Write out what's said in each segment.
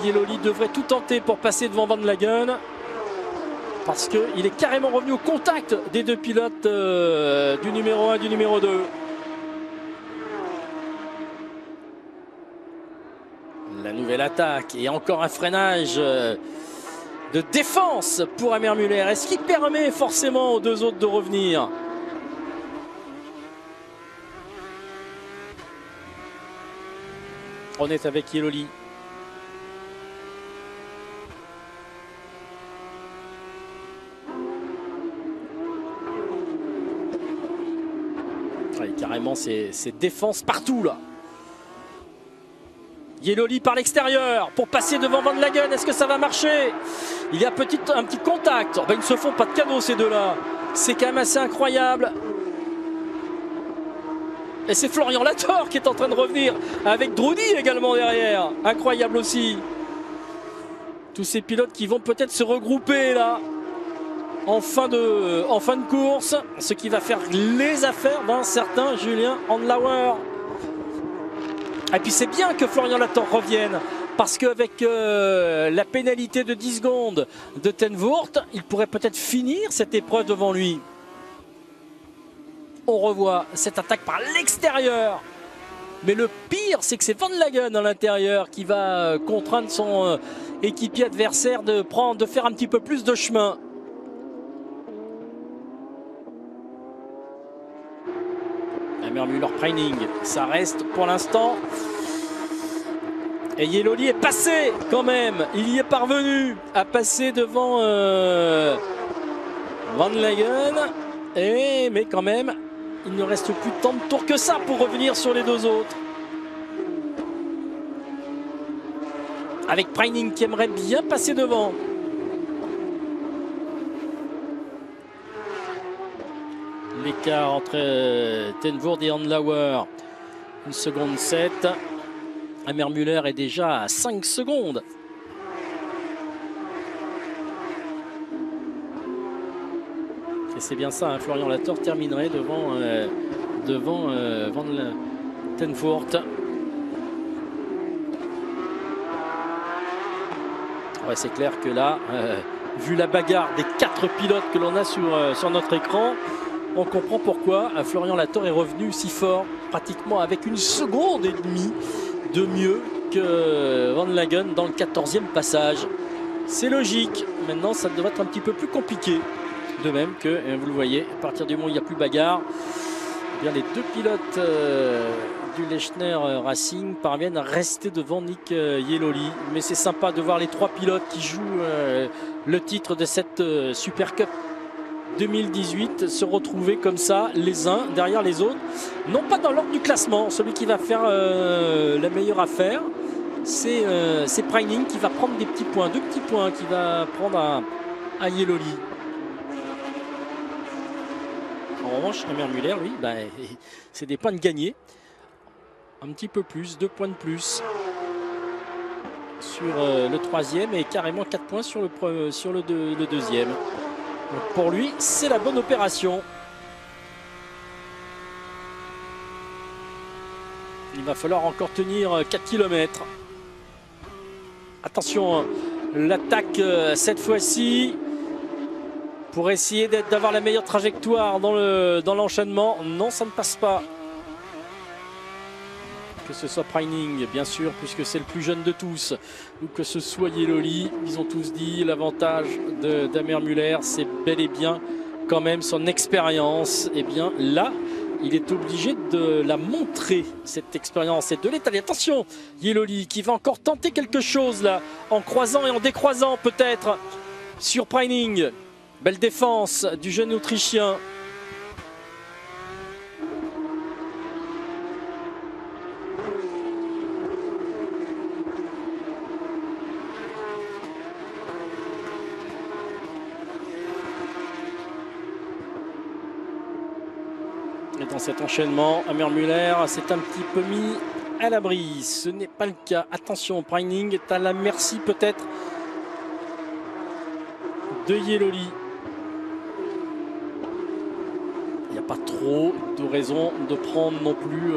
Yeloli devrait tout tenter pour passer devant Van Lagen. Parce qu'il est carrément revenu au contact des deux pilotes du numéro 1 et du numéro 2. La nouvelle attaque et encore un freinage de défense pour Amer Müller. Est-ce qu'il permet forcément aux deux autres de revenir? On est avec Yeloli. Ouais, carrément, c'est défense partout là. Yeloli par l'extérieur pour passer devant Van Lagen. Est-ce que ça va marcher? Il y a un petit contact. Oh ben, ils ne se font pas de cadeaux ces deux-là. C'est quand même assez incroyable. Et c'est Florian Lator qui est en train de revenir avec Drudy également derrière. Incroyable aussi. Tous ces pilotes qui vont peut-être se regrouper là en fin de course. Ce qui va faire les affaires d'un certain Julien Andlauer. Et puis c'est bien que Florian Lator revienne. Parce qu'avec la pénalité de 10 secondes de Ten Voort, il pourrait peut-être finir cette épreuve devant lui. On revoit cette attaque par l'extérieur. Mais le pire, c'est que c'est Van Lagen à l'intérieur qui va contraindre son équipier adversaire de faire un petit peu plus de chemin. Amer Müller-Preining, ça reste pour l'instant. Et Yeloli est passé quand même. Il y est parvenu à passer devant Van Lagen. Mais quand même, il ne reste plus tant de tours que ça pour revenir sur les deux autres. Avec Preining qui aimerait bien passer devant. L'écart entre Ten Voort et Andlauer. 1 seconde 7. Amer Müller est déjà à 5 secondes. Et c'est bien ça, hein, Florian Lator terminerait devant Ten Voort. Ouais, c'est clair que là, vu la bagarre des 4 pilotes que l'on a sur notre écran, on comprend pourquoi Florian Lator est revenu si fort, pratiquement avec 1 seconde et demie de mieux que Van Lagen dans le 14e passage. C'est logique. Maintenant, ça devrait être un petit peu plus compliqué. De même que, vous le voyez, à partir du moment où il n'y a plus bagarre, eh bien, les deux pilotes du Lechner Racing parviennent à rester devant Nick Yeloli. Mais c'est sympa de voir les 3 pilotes qui jouent le titre de cette Super Cup 2018 se retrouver comme ça, les uns derrière les autres. Non pas dans l'ordre du classement. Celui qui va faire la meilleure affaire, c'est Preining qui va prendre des petits points, 2 petits points qu'il va prendre à Yeloli. En revanche, Amer Müller, lui, c'est des points de gagner. Un petit peu plus, 2 points de plus sur le 3e et carrément 4 points sur le 2e. Donc pour lui, c'est la bonne opération. Il va falloir encore tenir 4 km. Attention, l'attaque cette fois-ci pour essayer d'avoir la meilleure trajectoire dans l'enchaînement. Non, ça ne passe pas. Que ce soit Preining, bien sûr, puisque c'est le plus jeune de tous, ou que ce soit Yeloli, ils ont tous dit l'avantage d'Amer Müller, c'est bel et bien quand même son expérience. Et bien là, il est obligé de la montrer, cette expérience, et de l'étaler. Attention, Yeloli qui va encore tenter quelque chose là, en croisant et en décroisant peut-être sur Preining. Belle défense du jeune Autrichien. Et dans cet enchaînement, Amer Müller s'est un petit peu mis à l'abri. Ce n'est pas le cas. Attention, Preining est à la merci peut-être de Yeloli. Il n'y a pas trop de raison de prendre non plus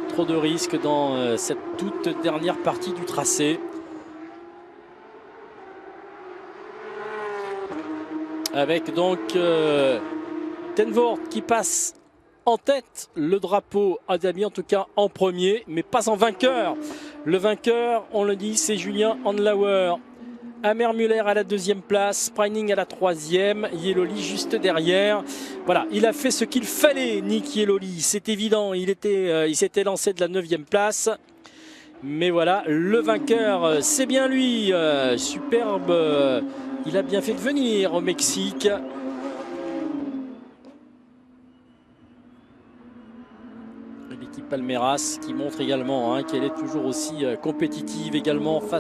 trop de risques dans cette toute dernière partie du tracé. Avec donc Ten Voort qui passe en tête, le drapeau a mis en tout cas en premier, mais pas en vainqueur. Le vainqueur, on le dit, c'est Julien Andlauer. Amer Müller à la deuxième place, Preining à la troisième, Yelloly juste derrière. Voilà, il a fait ce qu'il fallait, Nick Yelloly, c'est évident. Il s'était lancé de la 9e place. Mais voilà, le vainqueur, c'est bien lui. Superbe, il a bien fait de venir au Mexique. L'équipe Palmeiras qui montre également qu'elle est toujours aussi compétitive également face